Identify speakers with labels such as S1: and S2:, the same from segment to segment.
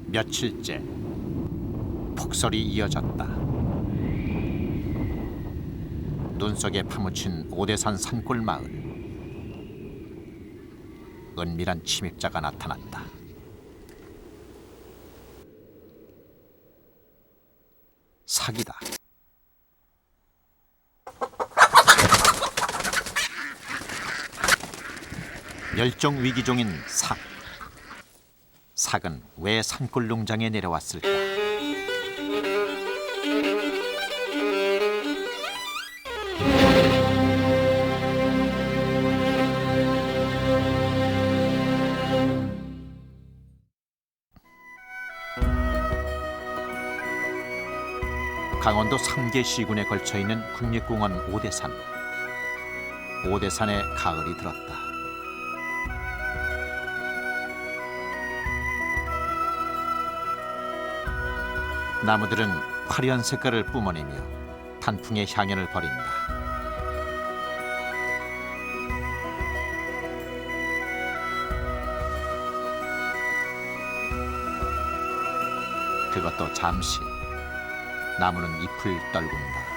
S1: 며칠째 폭설이 이어졌다. 눈 속에 파묻힌 오대산 산골 마을. 은밀한 침입자가 나타났다. 사기다. 멸종 위기종인 삭. 삭은 왜 산골 농장에 내려왔을까? 강원도 3개 시군에 걸쳐 있는 국립공원 오대산. 오대산에 가을이 들었다. 나무들은 화려한 색깔을 뿜어내며 단풍의 향연을 벌인다. 그것도 잠시. 나무는 잎을 떨군다.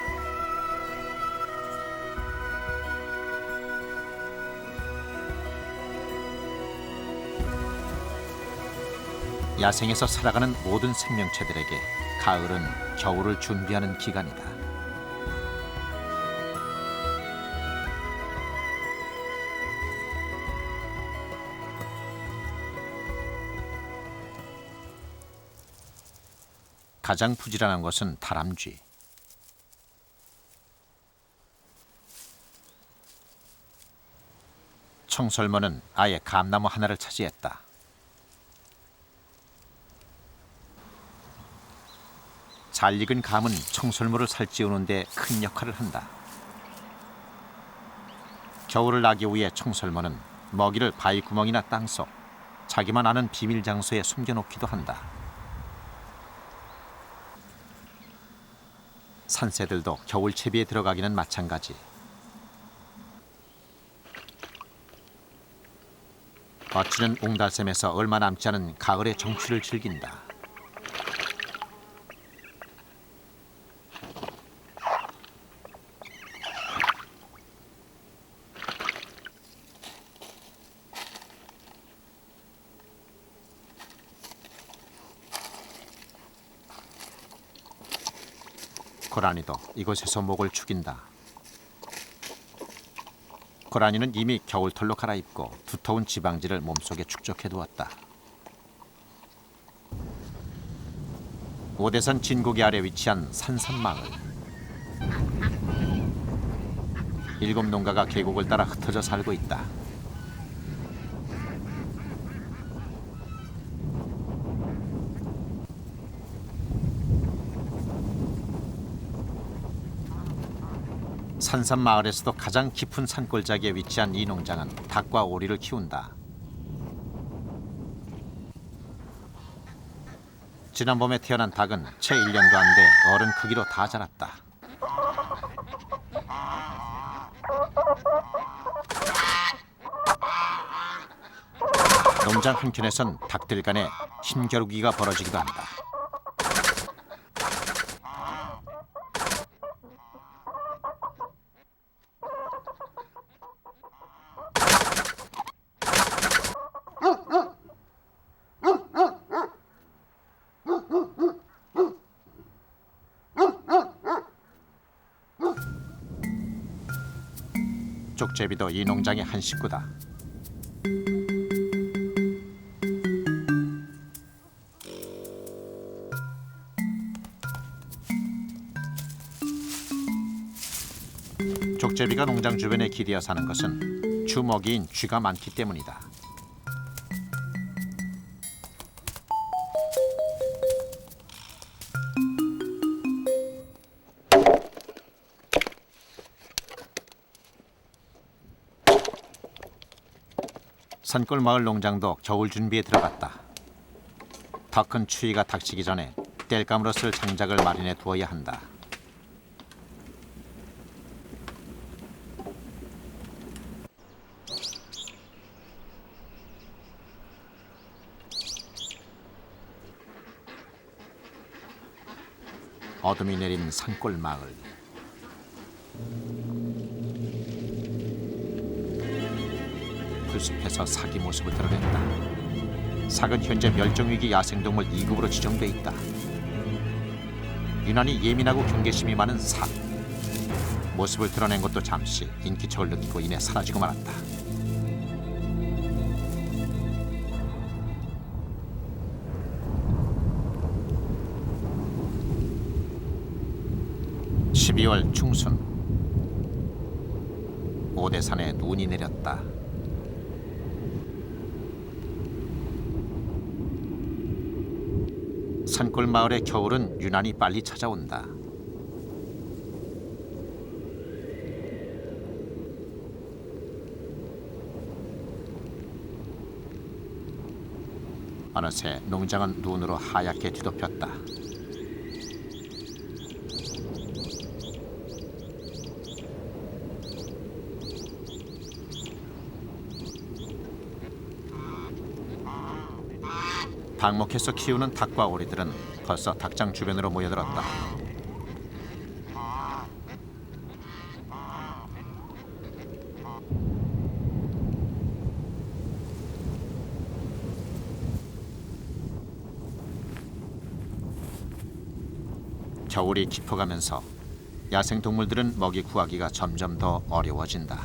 S1: 야생에서 살아가는 모든 생명체들에게 가을은 겨울을 준비하는 기간이다. 가장 부지런한 것은 다람쥐. 청설모는 아예 감나무 하나를 차지했다. 잘 익은 감은 청설모를 살찌우는 데 큰 역할을 한다. 겨울을 나기 위해 청설모는 먹이를 바위구멍이나 땅속, 자기만 아는 비밀 장소에 숨겨놓기도 한다. 산새들도 겨울 채비에 들어가기는 마찬가지. 거치는 옹달샘에서 얼마 남지 않은 가을의 정취를 즐긴다. 고라니도 이곳에서 목을 축인다. 고라니는 이미 겨울털로 갈아입고 두터운 지방지를 몸속에 축적해두었다. 오대산 진고개 아래 위치한 산산마을. 7 농가가 계곡을 따라 흩어져 살고 있다. 산산마을에서도 가장 깊은 산골짜기에 위치한 이 농장은 닭과 오리를 키운다. 지난 봄에 태어난 닭은 채 1년도 안 돼 어른 크기로 다 자랐다. 농장 한켠에선 닭들 간에 힘겨루기가 벌어지기도 한다. 족제비도 이 농장의 한 식구다. 족제비가 농장 주변에 기대어 사는 것은 주먹이인 쥐가 많기 때문이다. 산골 마을 농장도 겨울 준비에 들어갔다. 더 큰 추위가 닥치기 전에 땔감으로 쓸 장작을 마련해 두어야 한다. 어둠이 내린 산골 마을. 풀숲에서 삭이 모습을 드러냈다. 삭은 현재 멸종위기 야생동물 2급으로 지정돼 있다. 유난히 예민하고 경계심이 많은 삭. 모습을 드러낸 것도 잠시 인기척을 느끼고 이내 사라지고 말았다. (12월) 중순 오대산에 눈이 내렸다. 산골 마을의 겨울은 유난히 빨리 찾아온다. 어느새 농장은 눈으로 하얗게 뒤덮였다. 방목해서 키우는 닭과 오리들은 벌써 닭장 주변으로 모여들었다. 겨울이 깊어가면서 야생동물들은 먹이 구하기가 점점 더 어려워진다.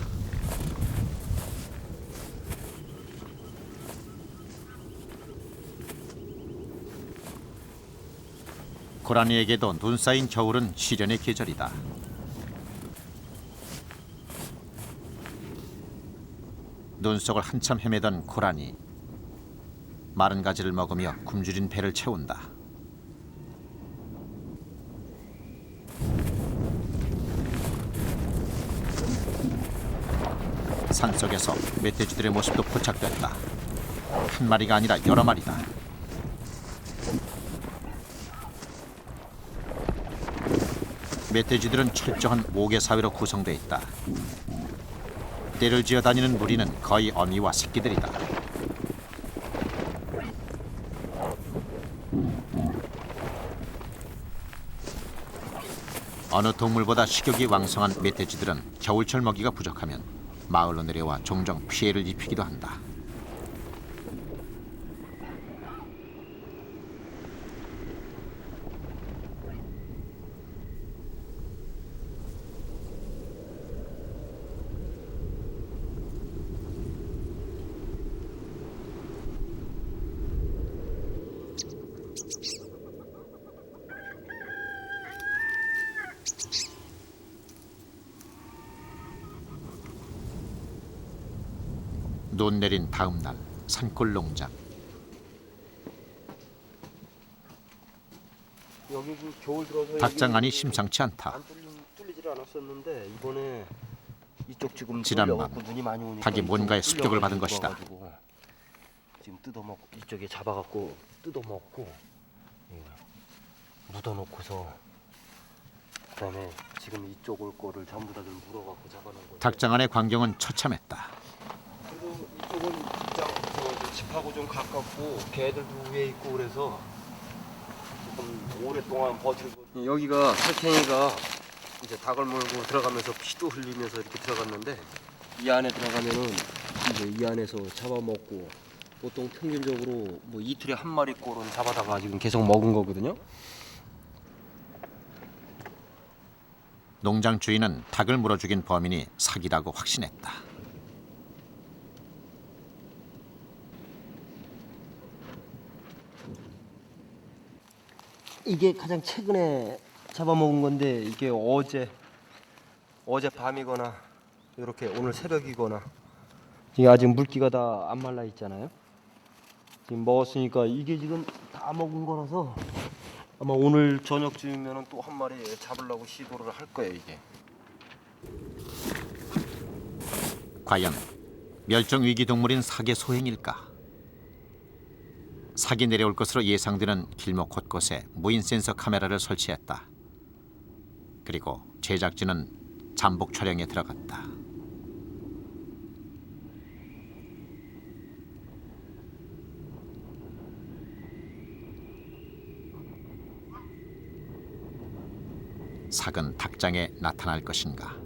S1: 고라니에게도 눈 쌓인 겨울은 시련의 계절이다. 눈 속을 한참 헤매던 고라니. 마른 가지를 먹으며 굶주린 배를 채운다. 산속에서 멧돼지들의 모습도 포착됐다. 한 마리가 아니라 여러 마리다. 멧돼지들은 철저한 모계 사회로 구성되어 있다. 떼를 지어 다니는 무리는 거의 어미와 새끼들이다. 어느 동물보다 식욕이 왕성한 멧돼지들은 겨울철 먹이가 부족하면 마을로 내려와 종종 피해를 입히기도 한다. 눈 내린 다음 날 산골 농장.
S2: 여기 그 겨울 들어서
S1: 닭장 안이 심상치 않다.
S2: 안 뚫리질 않았었는데 이번에 이쪽 지금
S1: 지난밤
S2: 뚫려갖고 눈이 많이 오니까
S1: 닭이 뭔가의
S2: 이쪽
S1: 습격을 받은
S2: 뚫려가지고
S1: 것이다.
S2: 지금 뜯어먹고 이쪽에 잡아갖고 뜯어먹고 묻어놓고서 그다음에 지금 이쪽 올 거를 전부 다 좀 물어갖고 잡아놓은 거예요.
S1: 닭장 안의 광경은 처참했다.
S2: 그리고 이쪽은 진짜 저 집하고 좀 가깝고 개들도 위에 있고 그래서 조금 오랫동안 버티고 여기가 살쾡이가 이제 닭을 몰고 들어가면서 피도 흘리면서 이렇게 들어갔는데 이 안에 들어가면은 이제 이 안에서 잡아먹고 보통 평균적으로 뭐 이틀에 한 마리 꼴은 잡아다가 지금 계속 먹은 거거든요.
S1: 농장 주인은 닭을 물어 죽인 범인이 사기라고 확신했다.
S2: 이게 가장 최근에 잡아먹은 건데 이게 어제 밤이거나 이렇게 오늘 새벽이거나 지금 아직 물기가 다 안 말라 있잖아요. 지금 먹었으니까 이게 지금 다 먹은 거라서 아마 오늘 저녁쯤이면 또 한 마리 잡으려고 시도를 할 거예요 이게.
S1: 과연 멸종 위기 동물인 사계 소행일까? 삭이 내려올 것으로 예상되는 길목 곳곳에 무인 센서 카메라를 설치했다. 그리고 제작진은 잠복 촬영에 들어갔다. 삭은 닭장에 나타날 것인가?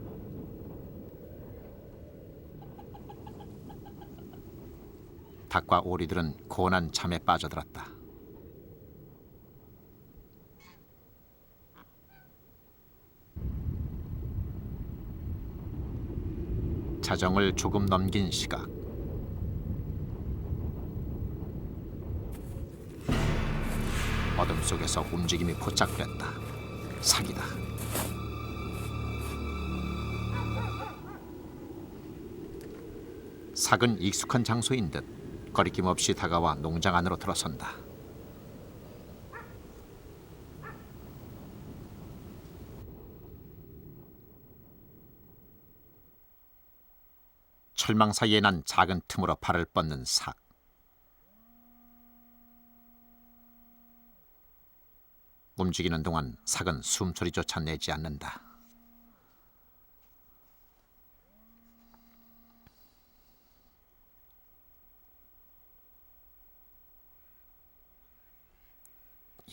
S1: 닭과 오리들은 고운한 잠에 빠져들었다. 자정을 조금 넘긴 시각. 어둠 속에서 움직임이 포착됐다. 삭이다. 삭은 익숙한 장소인 듯 거리낌 없이 다가와 농장 안으로 들어선다. 철망 사이에 난 작은 틈으로 발을 뻗는 삭. 움직이는 동안 삭은 숨소리조차 내지 않는다.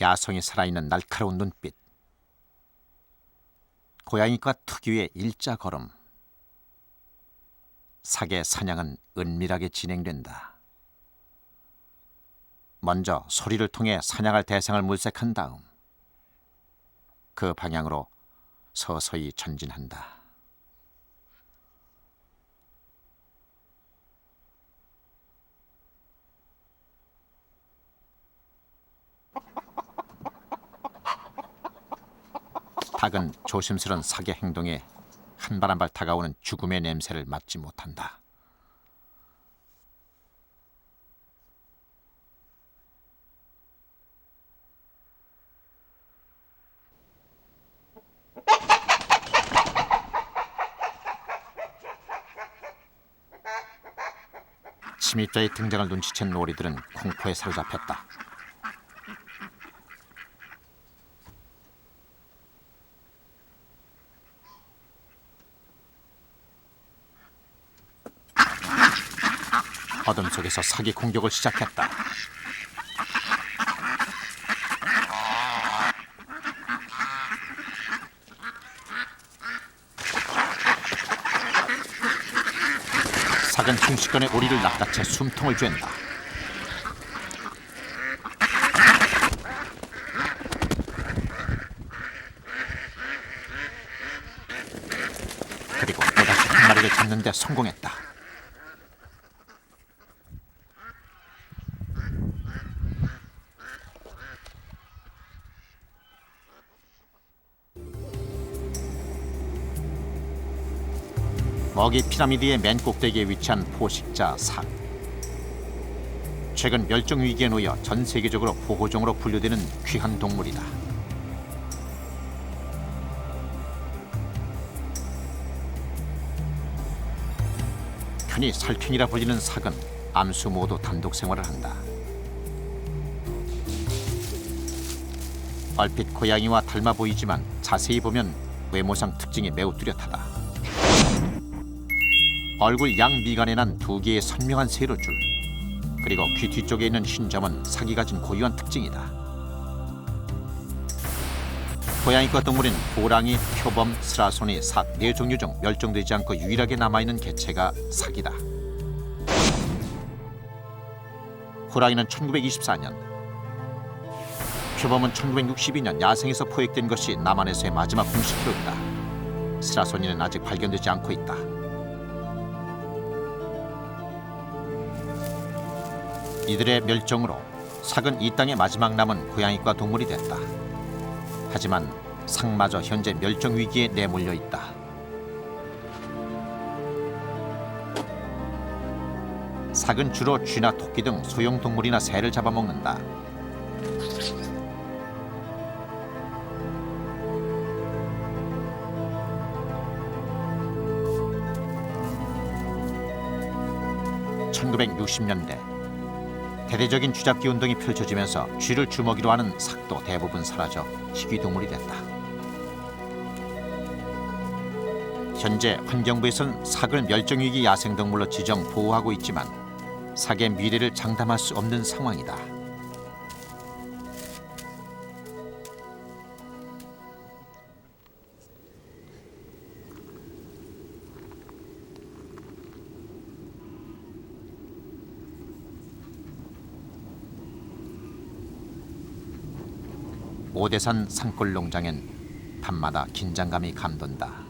S1: 야성이 살아있는 날카로운 눈빛. 고양이과 특유의 일자 걸음. 삭의 사냥은 은밀하게 진행된다. 먼저 소리를 통해 사냥할 대상을 물색한 다음 그 방향으로 서서히 전진한다. 닭은 조심스런 삭의 행동에 한 발 한 발 다가오는 죽음의 냄새를 맡지 못한다. 침입자의 등장을 눈치챈 오리들은 공포에 사로잡혔다. 어둠 속에서 삭이 공격을 시작했다. 삭은 순식간에 오리를 낚아채 숨통을 쬐다. 그리고 또다시 한 마리를 잡는 데 성공했다. 먹이 피라미드의 맨 꼭대기에 위치한 포식자 삭. 최근 멸종 위기에 놓여 전 세계적으로 보호종으로 분류되는 귀한 동물이다. 흔히 살쾡이라 불리는 삭은 암수 모두 단독 생활을 한다. 얼핏 고양이와 닮아 보이지만 자세히 보면 외모상 특징이 매우 뚜렷하다. 얼굴 양미간에 난 두 개의 선명한 세로줄, 그리고 귀 뒤쪽에 있는 흰 점은 삭이 가진 고유한 특징이다. 고양이과 동물인 호랑이, 표범, 스라소니, 삭 네 종류 중 멸종되지 않고 유일하게 남아있는 개체가 삭이다. 호랑이는 1924년, 표범은 1962년 야생에서 포획된 것이 남한에서의 마지막 공식 기록이다. 스라소니는 아직 발견되지 않고 있다. 이들의 멸종으로 삭은 이 땅의 마지막 남은 고양이과 동물이 됐다. 하지만 삭마저 현재 멸종 위기에 내몰려 있다. 삭은 주로 쥐나 토끼 등 소형 동물이나 새를 잡아먹는다. (1960년대) 대대적인 쥐잡기 운동이 펼쳐지면서 쥐를 주먹이로 하는 삭도 대부분 사라져 희귀동물이 됐다. 현재 환경부에서는 삭을 멸종위기 야생동물로 지정 보호하고 있지만 삭의 미래를 장담할 수 없는 상황이다. 오대산 산골 농장엔 밤마다 긴장감이 감돈다.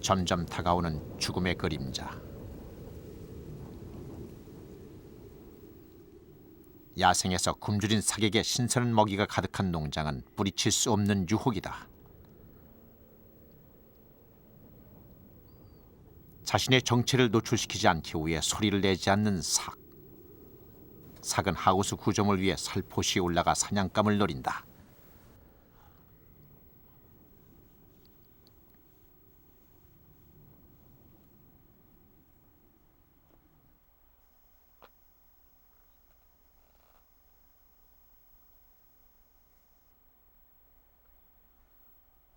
S1: 점점 다가오는 죽음의 그림자. 야생에서 굶주린 삭에게 신선한 먹이가 가득한 농장은 뿌리칠 수 없는 유혹이다. 자신의 정체를 노출시키지 않기 위해 소리를 내지 않는 삭. 삭은 하우스 구조물 위에 살포시 올라가 사냥감을 노린다.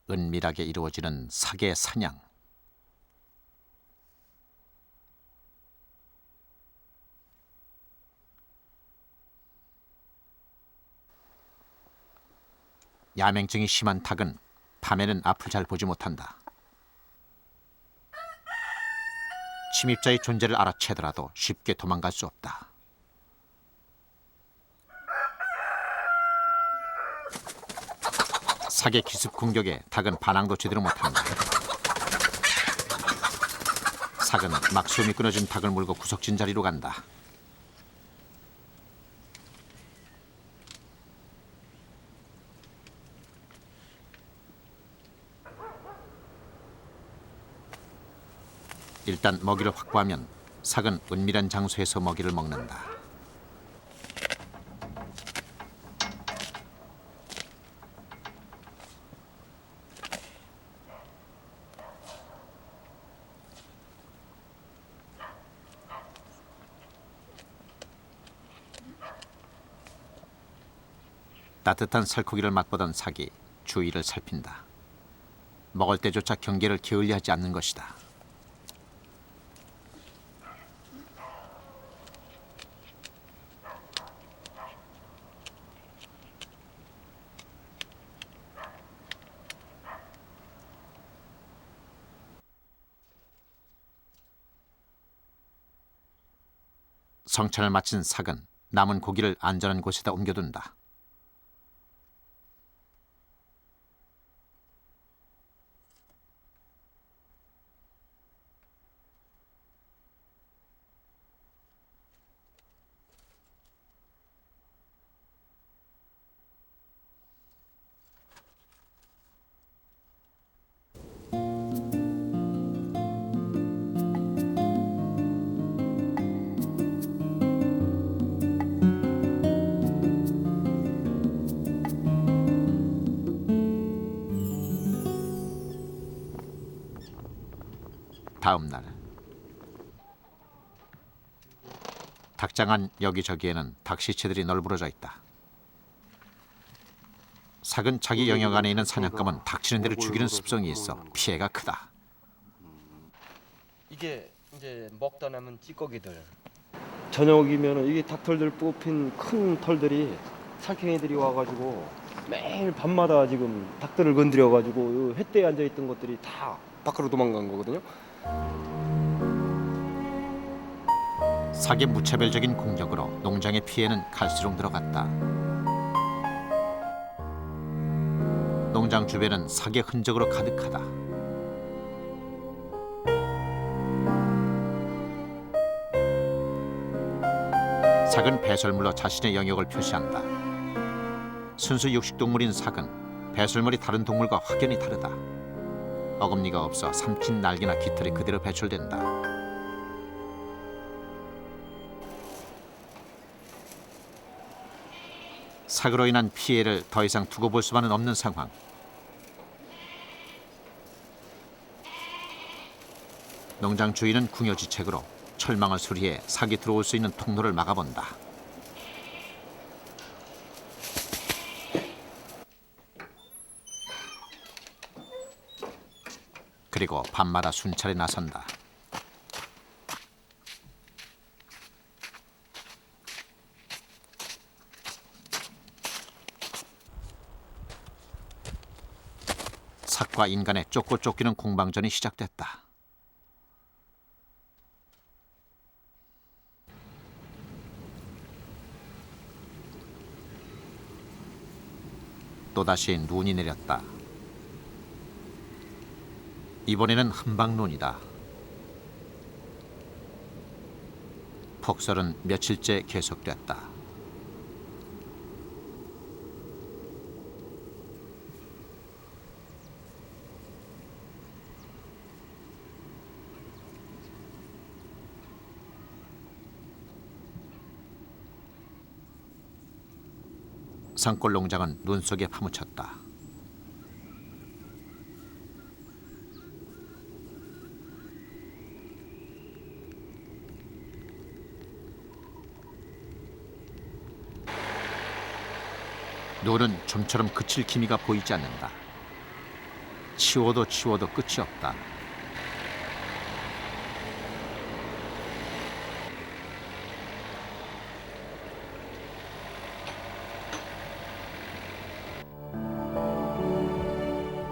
S1: 은밀하게 이루어지는 삭의 사냥. 야맹증이 심한 닭은 밤에는 앞을 잘 보지 못한다. 침입자의 존재를 알아채더라도 쉽게 도망갈 수 없다. 삭의 기습 공격에 닭은 반항도 제대로 못한다. 삭은 막 숨이 끊어진 닭을 물고 구석진 자리로 간다. 일단 먹이를 확보하면 삭은 은밀한 장소에서 먹이를 먹는다. 따뜻한 살코기를 맛보던 삭이 주위를 살핀다. 먹을 때조차 경계를 게을리하지 않는 것이다. 성찬을 마친 삭은 남은 고기를 안전한 곳에다 옮겨둔다. 다음 날 닭장안 여기저기에는 닭시체들이 널브러져 있다. 삭은 자기 영역 안에 있는 사냥감은 닥치는 대로 죽이는 습성이 있어 피해가 크다.
S2: 이게 이제 먹다 남은 찌꺼기들. 저녁이면 이게 닭털들 뽑힌 큰 털들이 살쾡이들이 와가지고 매일 밤마다 지금 닭들을 건드려가지고 횃대에 앉아있던 것들이 다 밖으로 도망간 거거든요.
S1: 삭의 무차별적인 공격으로 농장의 피해는 갈수록 늘어갔다. 농장 주변은 삭의 흔적으로 가득하다. 삭은 배설물로 자신의 영역을 표시한다. 순수 육식동물인 삭은 배설물이 다른 동물과 확연히 다르다. 어금니가 없어 삼킨 날개나 깃털이 그대로 배출된다. 삭으로 인한 피해를 더 이상 두고 볼 수만은 없는 상황. 농장 주인은 궁여지책으로 철망을 수리해 사기 들어올 수 있는 통로를 막아본다. 그리고 밤마다 순찰에 나선다. 삭과 인간의 쫓고 쫓기는 공방전이 시작됐다. 또다시 눈이 내렸다. 이번에는 한방눈이다. 폭설은 며칠째 계속됐다. 산골 농장은 눈 속에 파묻혔다. 눈은 좀처럼 그칠 기미가 보이지 않는다. 치워도 치워도 끝이 없다.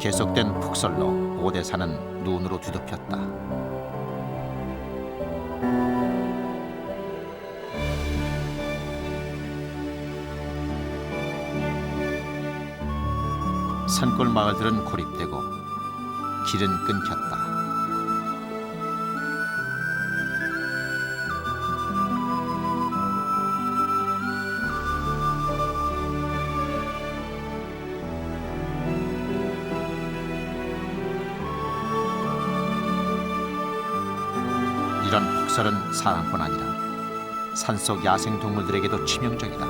S1: 계속된 폭설로 오대산은 눈으로 뒤덮였다. 산골 마을들은 고립되고 길은 끊겼다. 이런 폭설은 사람뿐 아니라 산속 야생 동물들에게도 치명적이다.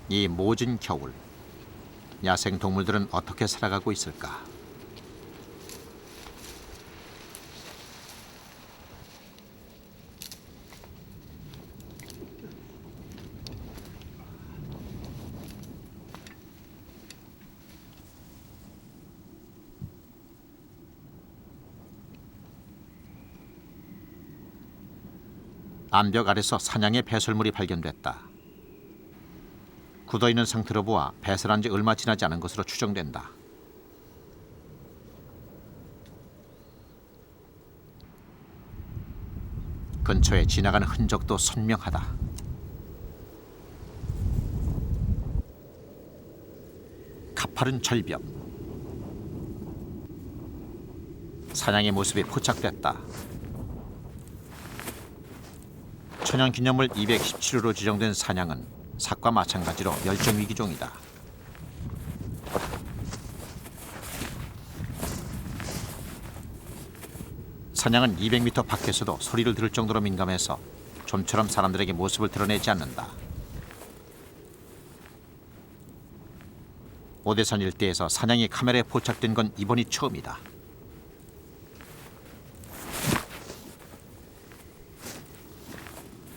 S1: 이 모진 겨울, 야생 동물들은 어떻게 살아가고 있을까? 암벽 아래서 사냥의 배설물이 발견됐다. 굳어있는 상태로 보아 배설한 지 얼마 지나지 않은 것으로 추정된다. 근처에 지나가는 흔적도 선명하다. 가파른 절벽. 사냥의 모습이 포착됐다. 천연기념물 217호로 지정된 사냥은 삭과 마찬가지로 멸종위기종이다. 사냥은 200m 밖에서도 소리를 들을 정도로 민감해서 좀처럼 사람들에게 모습을 드러내지 않는다. 오대산 일대에서 사냥이 카메라에 포착된 건 이번이 처음이다.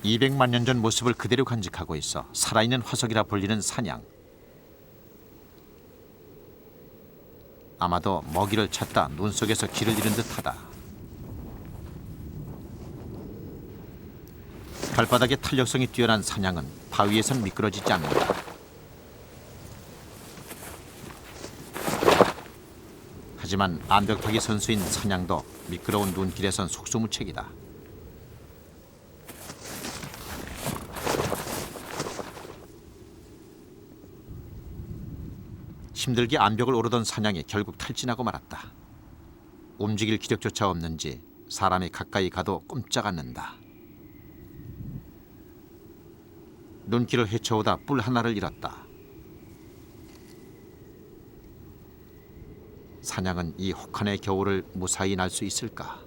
S1: (200만 년) 전 모습을 그대로 간직하고 있어 살아있는 화석이라 불리는 사냥. 아마도 먹이를 찾다 눈 속에서 길을 잃은 듯하다. 발바닥의 탄력성이 뛰어난 사냥은 바위에선 미끄러지지 않는다. 하지만 암벽타기 선수인 사냥도 미끄러운 눈길에선 속수무책이다. 힘들게 암벽을 오르던 사냥이 결국 탈진하고 말았다. 움직일 기력조차 없는지 사람이 가까이 가도 꼼짝 않는다. 눈길을 헤쳐오다 뿔 하나를 잃었다. 사냥은 이 혹한의 겨울을 무사히 날 수 있을까?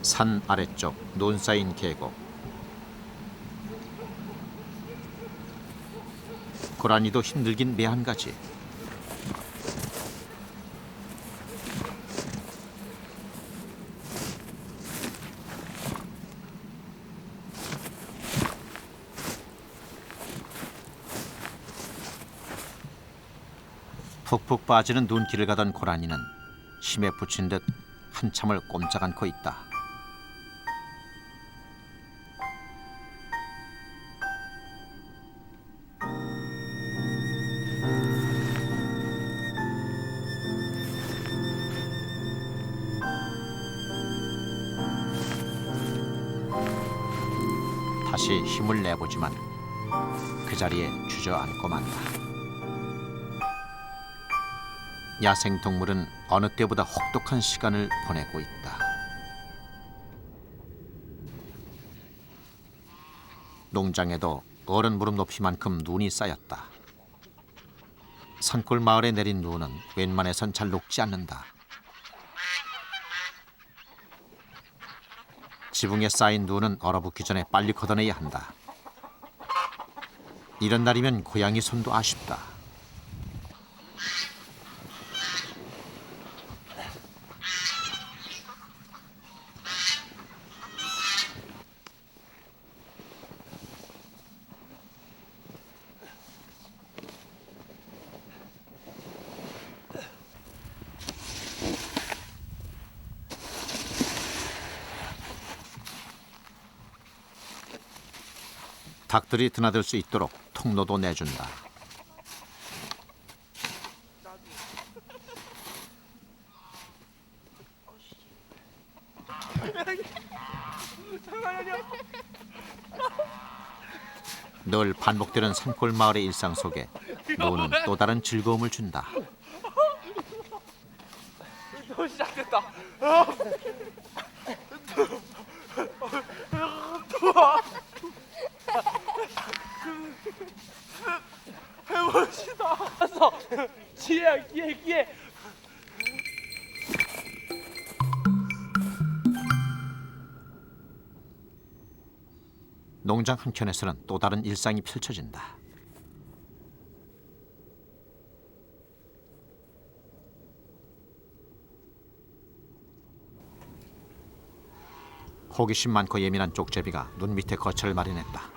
S1: 산 아래쪽 논 쌓인 계곡. 고라니도 힘들긴 매한가지. 푹푹 빠지는 눈길을 가던 고라니는 힘에 부친 듯 한참을 꼼짝 않고 있다. 다시 힘을 내보지만 그 자리에 주저앉고 만다. 야생동물은 어느 때보다 혹독한 시간을 보내고 있다. 농장에도 어른 무릎 높이만큼 눈이 쌓였다. 산골 마을에 내린 눈은 웬만해선 잘 녹지 않는다. 지붕에 쌓인 눈은 얼어붙기 전에 빨리 걷어내야 한다. 이런 날이면 고양이 손도 아쉽다. 닭들이 드나들 수 있도록 통로도 내준다. 늘 반복되는 산골 마을의 일상 속에 노는 또 다른 즐거움을 준다.
S3: 또 시작됐다. 해봅시다. 알았어. 기회.
S1: 농장 한켠에서는 또 다른 일상이 펼쳐진다. 호기심 많고 예민한 쪽제비가 눈 밑에 거처를 마련했다.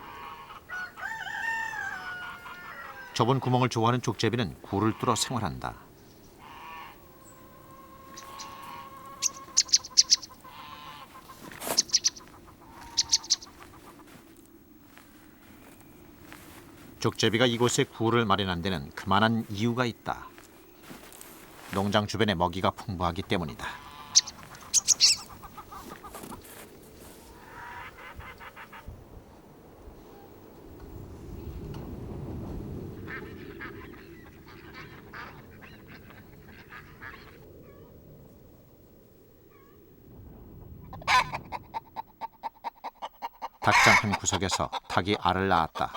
S1: 좁은 구멍을 좋아하는 쪽제비는 굴을 뚫어 생활한다. 쪽제비가 이곳에 굴을 마련한 데는 그만한 이유가 있다. 농장 주변에 먹이가 풍부하기 때문이다. 닭장 한 구석에서 닭이 알을 낳았다.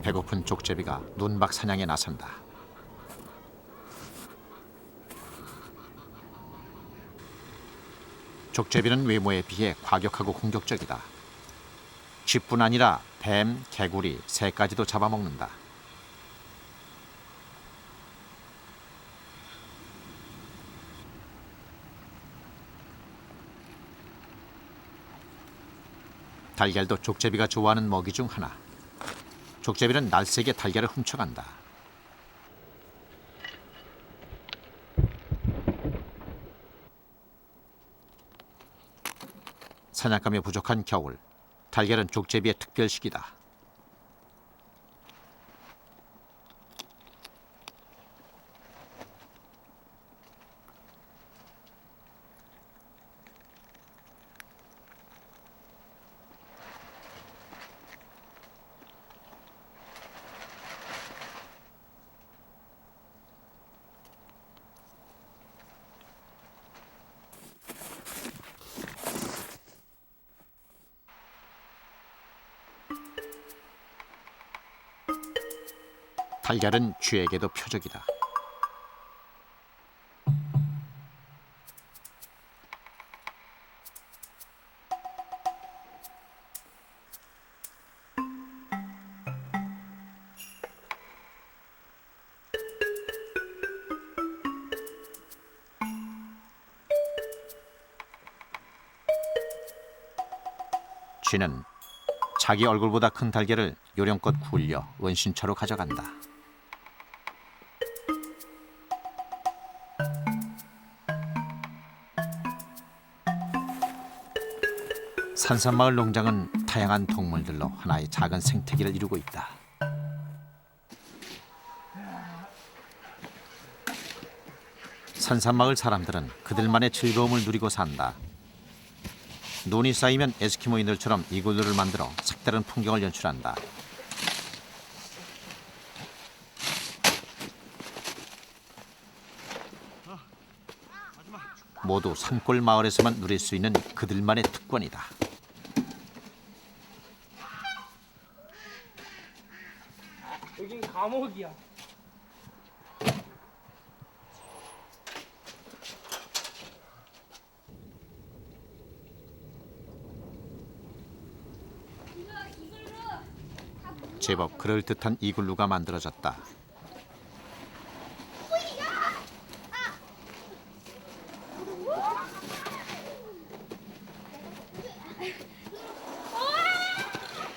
S1: 배고픈 쪽제비가 눈박 사냥에 나선다. 쪽제비는 외모에 비해 과격하고 공격적이다. 쥐뿐 아니라 뱀, 개구리, 새까지도 잡아먹는다. 달걀도 쪽제비가 좋아하는 먹이 중 하나. 쪽제비는 날쌔게 달걀을 훔쳐간다. 사냥감이 부족한 겨울, 달걀은 쪽제비의 특별식이다. 달걀은 쥐에게도 표적이다. 쥐는 자기 얼굴보다 큰 달걀을 요령껏 굴려 은신처로 가져간다. 산산마을 농장은 다양한 동물들로 하나의 작은 생태계를 이루고 있다. 산산마을 사람들은 그들만의 즐거움을 누리고 산다. 눈이 쌓이면 에스키모인들처럼 이글루를 만들어 색다른 풍경을 연출한다. 모두 산골 마을에서만 누릴 수 있는 그들만의 특권이다.
S3: 여긴 감옥이야.
S1: 제법 그럴듯한 이글루가 만들어졌다.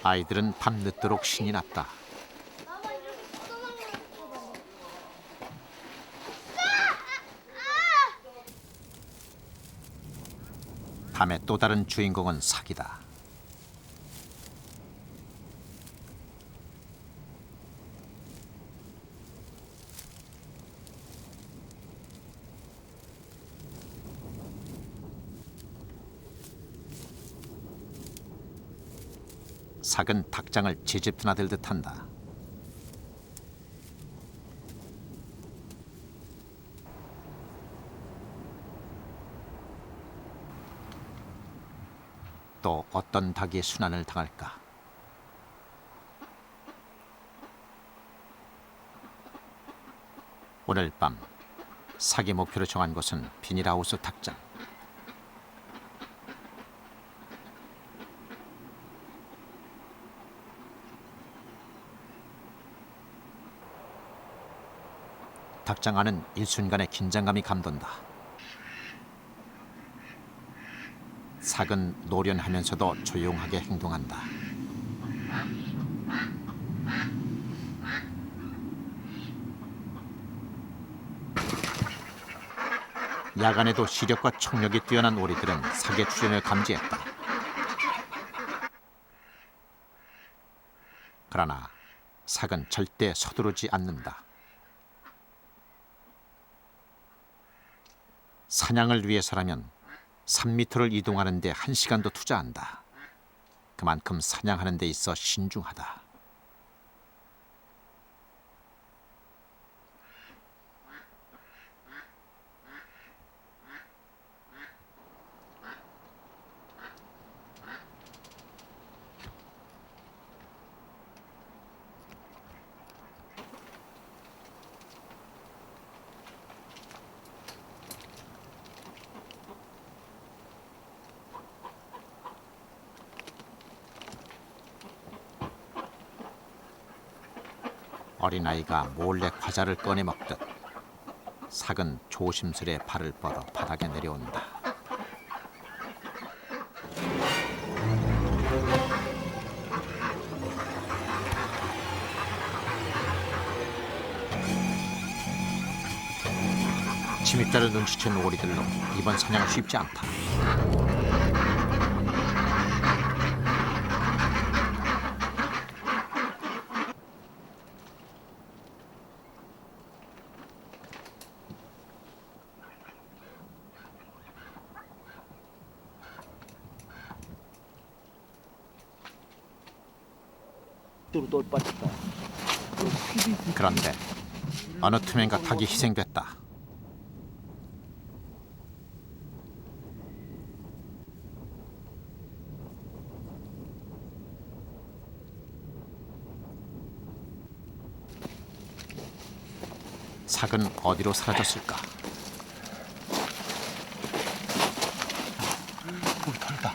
S1: 아이들은 밤늦도록 신이 났다. 밤의 또 다른 주인공은 사기다. 삭은 닭장을 제집 드나들 듯한다. 또 어떤 닭이 순환을 당할까? 오늘 밤 삭이 목표로 정한 곳은 비닐하우스 닭장. 닭장 안은 일순간의 긴장감이 감돈다. 삭은 노련하면서도 조용하게 행동한다. 야간에도 시력과 청력이 뛰어난 오리들은 삭의 출현을 감지했다. 그러나 삭은 절대 서두르지 않는다. 사냥을 위해서라면 3미터를 이동하는 데 1시간도 투자한다. 그만큼 사냥하는 데 있어 신중하다. 어린아이가 몰래 과자를 꺼내 먹듯 삭은 조심스레 발을 뻗어 바닥에 내려온다. 침입자를 눈치챈 오리들로 이번 사냥은 쉽지 않다.
S2: 또 빠졌다.
S1: 그런데 어느 틈엔가 닭이 희생됐다. 삭은 어디로 사라졌을까?
S2: 우리 털다.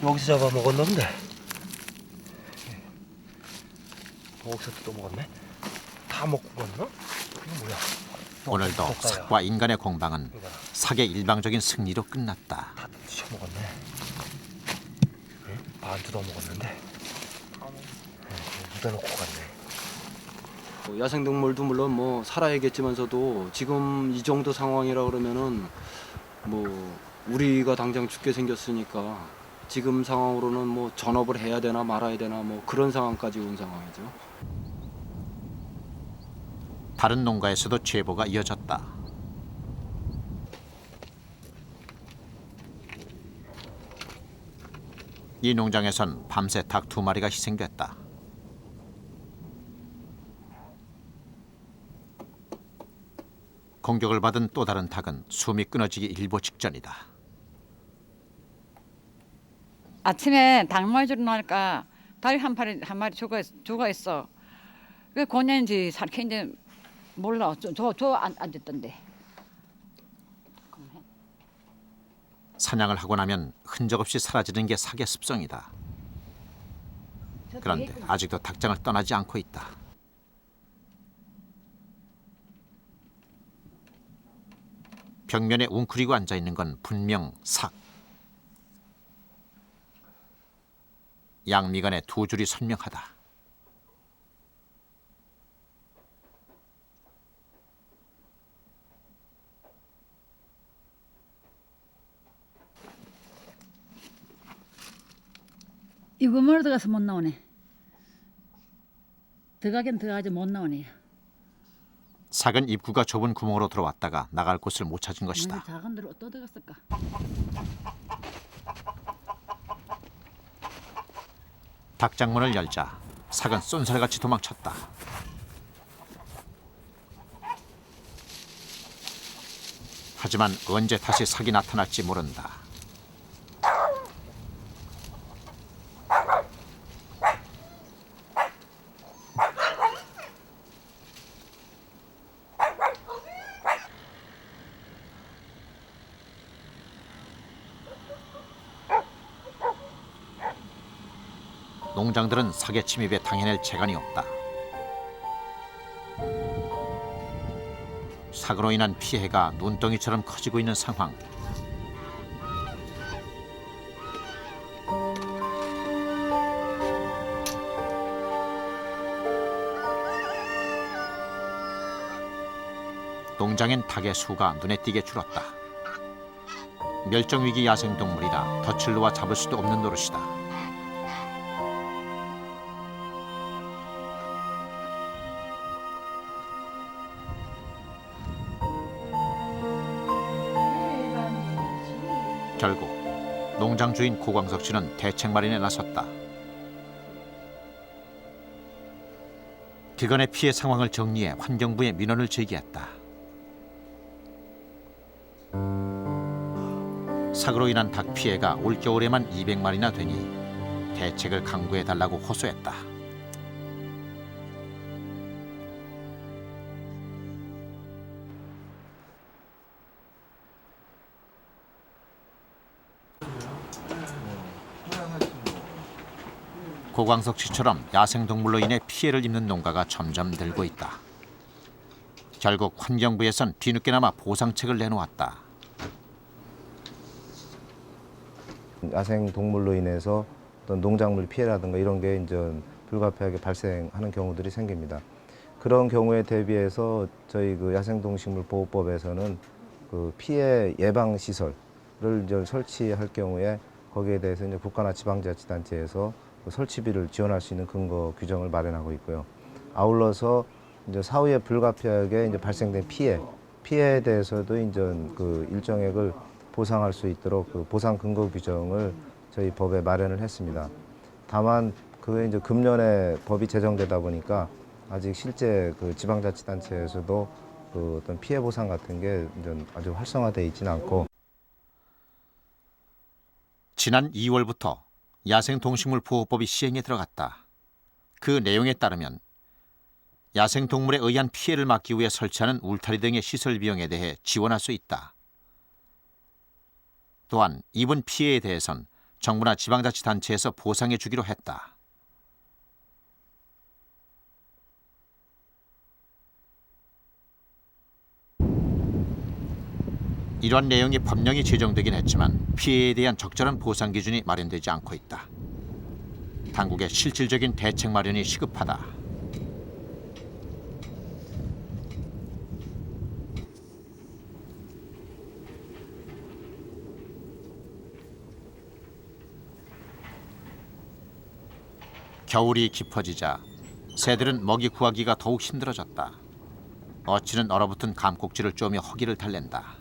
S2: 여기서 잡아먹었나 본데. 여기서 뜯어먹었네. 다 먹고 갔나? 이게 뭐야?
S1: 오늘도
S2: 떴다야.
S1: 삭과 인간의 공방은
S2: 이거다.
S1: 삭의 일방적인 승리로 끝났다.
S2: 다 뜯어먹었네. 응? 반 뜯어먹었는데. 묻어놓고 갔네. 야생동물도 물론 뭐 살아야겠지만서도 지금 이 정도 상황이라 그러면은 뭐 우리가 당장 죽게 생겼으니까 지금 상황으로는 뭐 전업을 해야 되나 말아야 되나 뭐 그런 상황까지 온 상황이죠.
S1: 다른 농가에서도 제보가 이어졌다. 이 농장에선 밤새 닭 2마리가 희생됐다. 공격을 받은 또 다른 닭은 숨이 끊어지기 일보 직전이다.
S4: 아침에 닭말 주러 나니까 닭이 한 마리 죽어 있어. 그 고년인지 살캔지 몰라. 안 됐던데.
S1: 사냥을 하고 나면 흔적 없이 사라지는 게 삭의 습성이다. 그런데 아직도 닭장을 떠나지 않고 있다. 벽면에 웅크리고 앉아 있는 건 분명 삭. 양미간의 두 줄이 선명하다.
S4: 이거 뭘 들어가서 못 나오네. 들어가긴 들어가지 못 나오네.
S1: 삭은 입구가 좁은 구멍으로 들어왔다가 나갈 곳을 못 찾은 것이다.
S4: 작은 데로 또 들어갔을까?
S1: 닭장문을 열자 삭은 쏜살같이 도망쳤다. 하지만 언제 다시 삭이 나타날지 모른다. 농장들은 삭의 침입에 당해낼 재간이 없다. 삭으로 인한 피해가 눈덩이처럼 커지고 있는 상황. 농장엔 닭의 수가 눈에 띄게 줄었다. 멸종위기 야생동물이라 덫을 놓아 잡을 수도 없는 노릇이다. 결국 농장 주인 고광석 씨는 대책 마련에 나섰다. 기관의 피해 상황을 정리해 환경부에 민원을 제기했다. 삭으로 인한 닭 피해가 올겨울에만 200마리나 되니 대책을 강구해달라고 호소했다. 고광석 씨처럼 야생동물로 인해 피해를 입는 농가가 점점 늘고 있다. 결국 환경부에선 뒤늦게나마 보상책을 내놓았다.
S5: 야생 동물로 인해서 어떤 농작물 피해라든가 이런 게 이제 불가피하게 발생하는 경우들이 생깁니다. 그런 경우에 대비해서 저희 그 야생동식물보호법에서는 그 피해 예방 시설을 이제 설치할 경우에 거기에 대해서 이제 국가나 지방자치단체에서 그 설치비를 지원할 수 있는 근거 규정을 마련하고 있고요. 아울러서 이제 사후에 불가피하게 이제 발생된 피해에 대해서도 이제 그 일정액을 보상할 수 있도록 그 보상 근거 규정을 저희 법에 마련을 했습니다. 다만 그 이제 금년에 법이 제정되다 보니까 아직 실제 그 지방자치단체에서도 그 어떤 피해 보상 같은 게 이제 아주 활성화되어 있지는 않고.
S1: 지난 2월부터 야생동식물보호법이 시행에 들어갔다. 그 내용에 따르면 야생동물에 의한 피해를 막기 위해 설치하는 울타리 등의 시설 비용에 대해 지원할 수 있다. 또한 입은 피해에 대해선 정부나 지방자치단체에서 보상해 주기로 했다. 이러한 내용이 법령이 제정되긴 했지만 피해에 대한 적절한 보상 기준이 마련되지 않고 있다. 당국의 실질적인 대책 마련이 시급하다. 겨울이 깊어지자 새들은 먹이 구하기가 더욱 힘들어졌다. 어치는 얼어붙은 감꼭지를 쪼며 허기를 달랜다.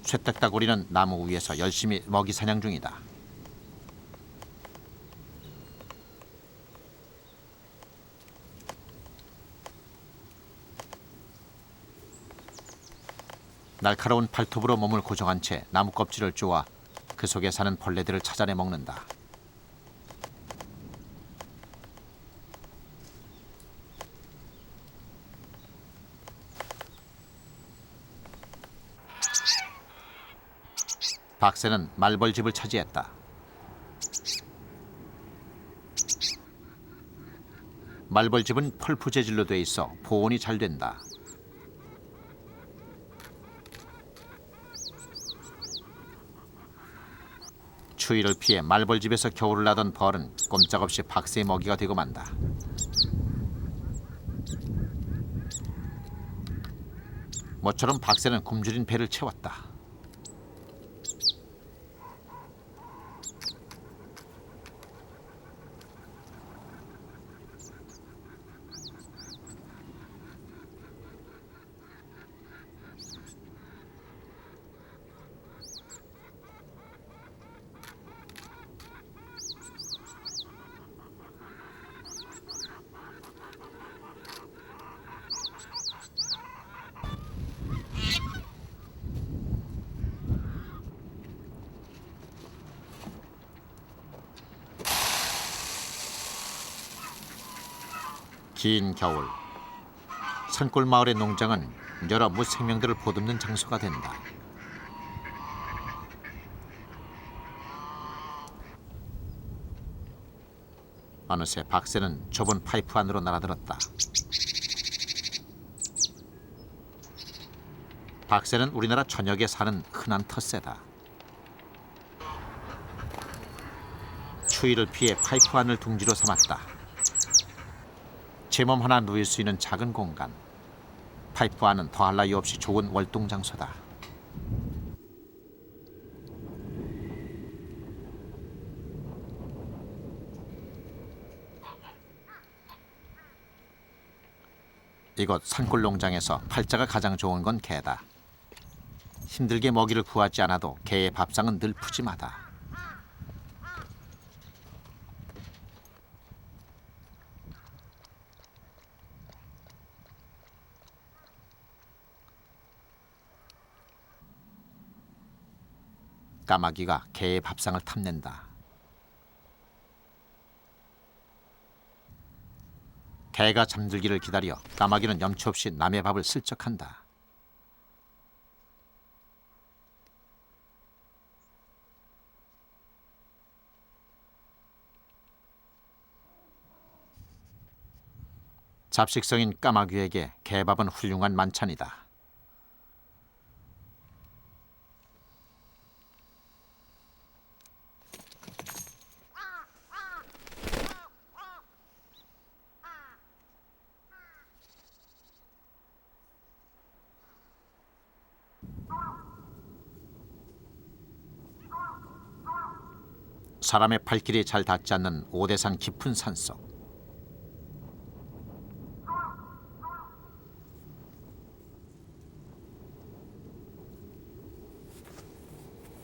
S1: 쇠딱따구리는 나무 위에서 열심히 먹이 사냥 중이다. 날카로운 발톱으로 몸을 고정한 채 나무 껍질을 쪼아 그 속에 사는 벌레들을 찾아내 먹는다. 박새는 말벌집을 차지했다. 말벌집은 펄프 재질로 돼 있어 보온이 잘 된다. 추위를 피해 말벌집에서 겨울을 나던 벌은 꼼짝없이 박새의 먹이가 되고 만다. 모처럼 박새는 굶주린 배를 채웠다. 긴 겨울, 산골 마을의 농장은 여러 무생명들을 보듬는 장소가 된다. 어느새 박새는 좁은 파이프 안으로 날아들었다. 박새는 우리나라 전역에 사는 흔한 텃새다. 추위를 피해 파이프 안을 둥지로 삼았다. 제 몸 하나 누일 수 있는 작은 공간. 파이프 안은 더할 나위 없이 좋은 월동 장소다. 이곳 산골 농장에서 팔자가 가장 좋은 건 개다. 힘들게 먹이를 구하지 않아도 개의 밥상은 늘 푸짐하다. 까마귀가 개의 밥상을 탐낸다. 개가 잠들기를 기다려 까마귀는 염치 없이 남의 밥을 슬쩍한다. 잡식성인 까마귀에게 개밥은 훌륭한 만찬이다. 사람의 발길이 잘 닿지 않는 오대산 깊은 산속.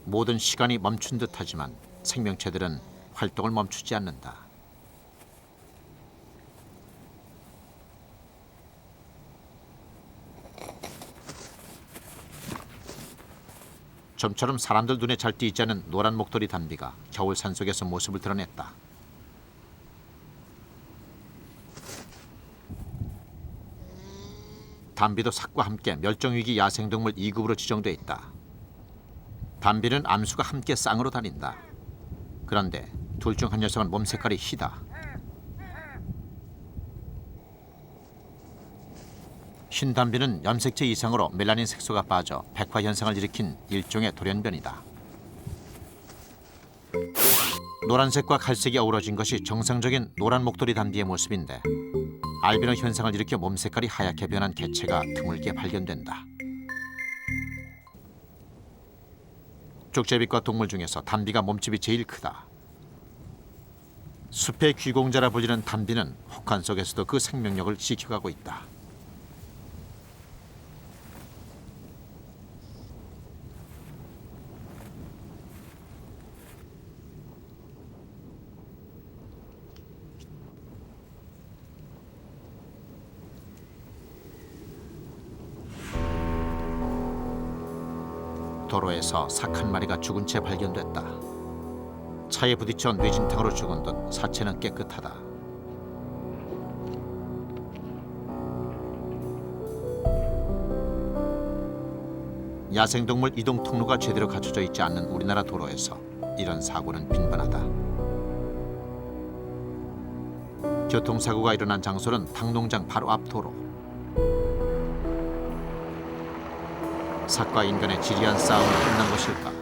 S1: 모든 시간이 멈춘 듯하지만 생명체들은 활동을 멈추지 않는다. 좀처럼 사람들 눈에 잘 띄지 않은 노란 목도리 담비가 겨울 산속에서 모습을 드러냈다. 담비도 삭과 함께 멸종위기 야생동물 2급으로 지정돼 있다. 담비는 암수가 함께 쌍으로 다닌다. 그런데 둘 중 한 녀석은 몸 색깔이 희다. 흰 담비는 염색체 이상으로 멜라닌 색소가 빠져 백화 현상을 일으킨 일종의 돌연변이다. 노란색과 갈색이 어우러진 것이 정상적인 노란 목도리 담비의 모습인데 알비노 현상을 일으켜 몸 색깔이 하얗게 변한 개체가 드물게 발견된다. 족제비과 동물 중에서 담비가 몸집이 제일 크다. 숲의 귀공자라 불리는 담비는 혹한 속에서도 그 생명력을 지켜가고 있다. 도로에서 삭 한 마리가 죽은 채 발견됐다. 차에 부딪혀 뇌진탕으로 죽은 듯 사체는 깨끗하다. 야생동물 이동 통로가 제대로 갖춰져 있지 않는 우리나라 도로에서 이런 사고는 빈번하다. 교통사고가 일어난 장소는 닭농장 바로 앞 도로. 삭과 인간의 지리한 싸움은 끝난 것일까?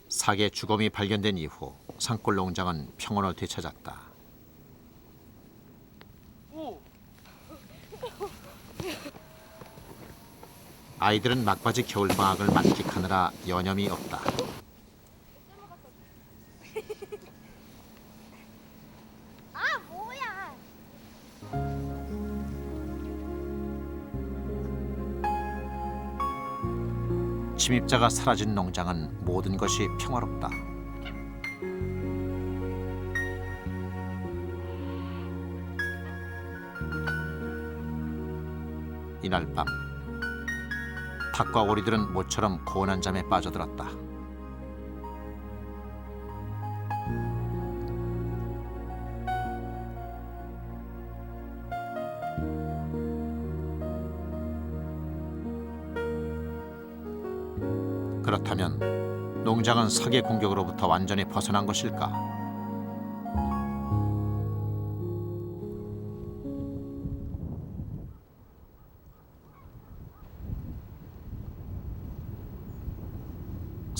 S1: 삭의 주검이 발견된 이후 산골 농장은 평온을 되찾았다. 아이들은 막바지 겨울방학을 만끽하느라 여념이 없다.
S6: 아, 뭐야.
S1: 침입자가 사라진 농장은 모든 것이 평화롭다. 이날 밤 닭과 오리들은 모처럼 고운한 잠에 빠져들었다. 그렇다면 농장은 삭의 공격으로부터 완전히 벗어난 것일까?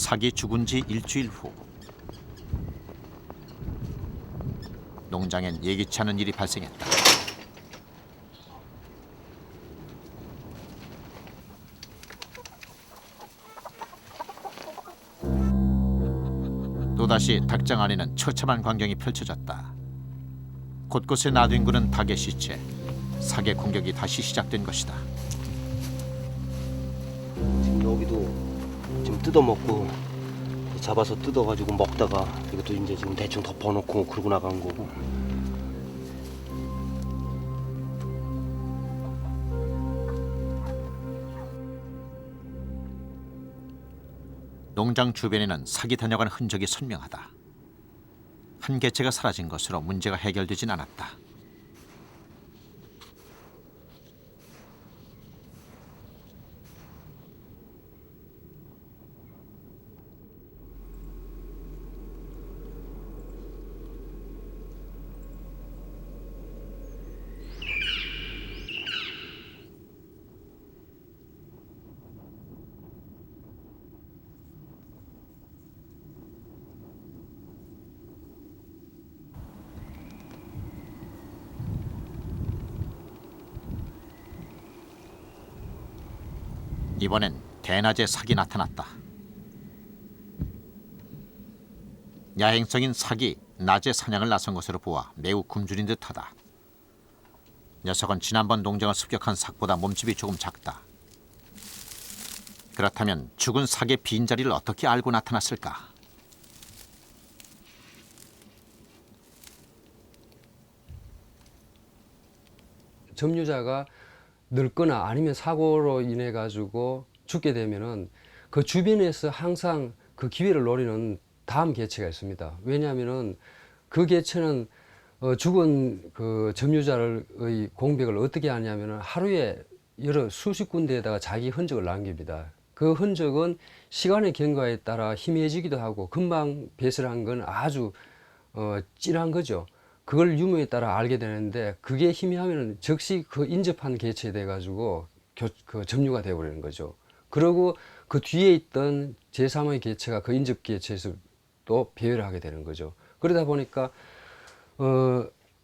S1: 삭이 죽은 지 일주일 후 농장엔 예기치 않은 일이 발생했다. 또다시 닭장 안에는 처참한 광경이 펼쳐졌다. 곳곳에 나뒹구는 닭의 시체, 삭의 공격이 다시 시작된 것이다.
S2: 지금 여기도 지금 뜯어먹고 잡아서 뜯어가지고 먹다가 이것도 이제 지금 대충 덮어놓고 그러고 나간 거고.
S1: 농장 주변에는 삭이 다녀간 흔적이 선명하다. 한 개체가 사라진 것으로 문제가 해결되진 않았다. 이번엔 대낮에 삭이 나타났다. 야행성인 삭이 낮에 사냥을 나선 것으로 보아 매우 굶주린 듯하다. 녀석은 지난번 농장을 습격한 삭보다 몸집이 조금 작다. 그렇다면 죽은 삭의 빈자리를 어떻게 알고 나타났을까?
S7: 점유자가 늙거나 아니면 사고로 인해 가지고 죽게 되면은 그 주변에서 항상 그 기회를 노리는 다음 개체가 있습니다. 왜냐하면은 그 개체는 죽은 그 점유자의 공백을 어떻게 하냐면은 하루에 여러 수십 군데에다가 자기 흔적을 남깁니다. 그 흔적은 시간의 경과에 따라 희미해지기도 하고 금방 배설한 건 아주 진한 거죠. 그걸 유무에 따라 알게 되는데 그게 희미하면 즉시 그 인접한 개체에 돼 가지고 그 점유가 되어 버리는 거죠. 그리고 그 뒤에 있던 제3의 개체가 그 인접 개체에서 또 배열을 하게 되는 거죠. 그러다 보니까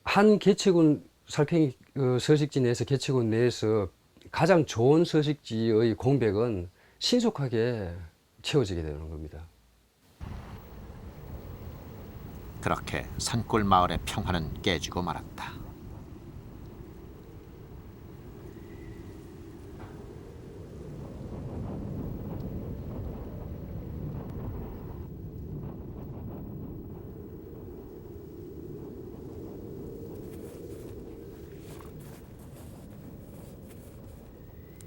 S7: 한 개체군 살팽이 서식지 내에서 개체군 내에서 가장 좋은 서식지의 공백은 신속하게 채워지게 되는 겁니다.
S1: 그렇게 산골 마을의 평화는 깨지고 말았다.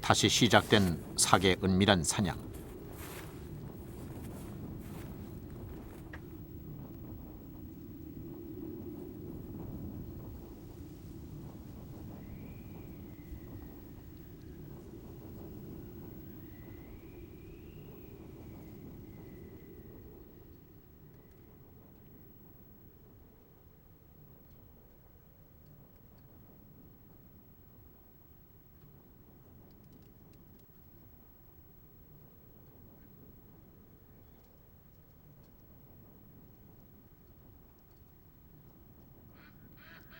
S1: 다시 시작된 삭의 은밀한 사냥.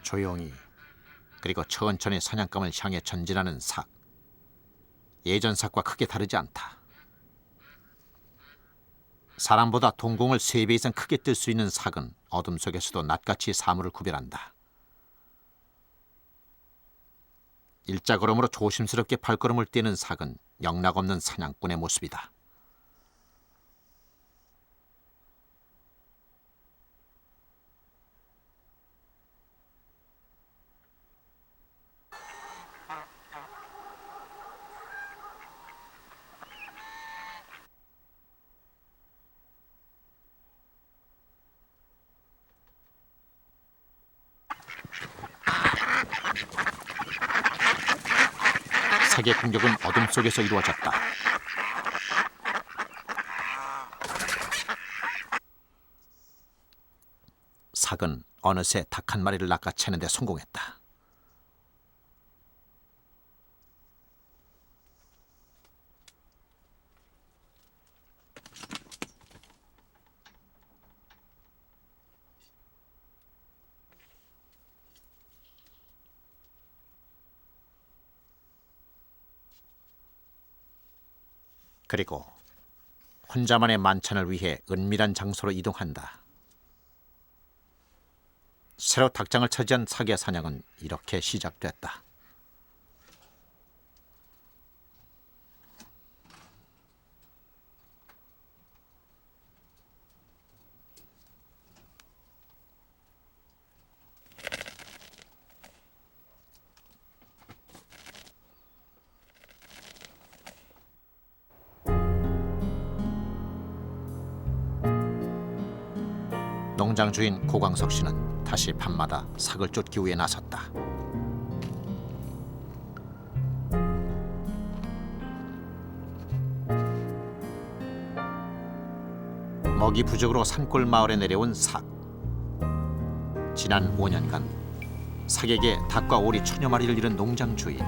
S1: 조용히 그리고 천천히 사냥감을 향해 전진하는 삭. 예전 삭과 크게 다르지 않다. 사람보다 동공을 3배 이상 크게 뜰 수 있는 삭은 어둠 속에서도 낫같이 사물을 구별한다. 일자걸음으로 조심스럽게 발걸음을 떼는 삭은 영락없는 사냥꾼의 모습이다. 삭의 공격은 어둠 속에서 이루어졌다. 삭은 어느새 닭 한 마리를 낚아채는 데 성공했다. 그리고 혼자만의 만찬을 위해 은밀한 장소로 이동한다. 새로 닭장을 차지한 삭의 사냥은 이렇게 시작됐다. 농장 주인 고광석 씨는 다시 밤마다 삭을 쫓기 위해 나섰다. 먹이 부족으로 산골 마을에 내려온 삭. 지난 5년간 삭에게 닭과 오리 천여 마리를 잃은 농장 주인.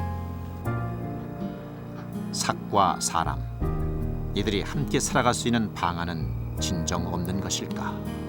S1: 삭과 사람, 이들이 함께 살아갈 수 있는 방안은 진정 없는 것일까?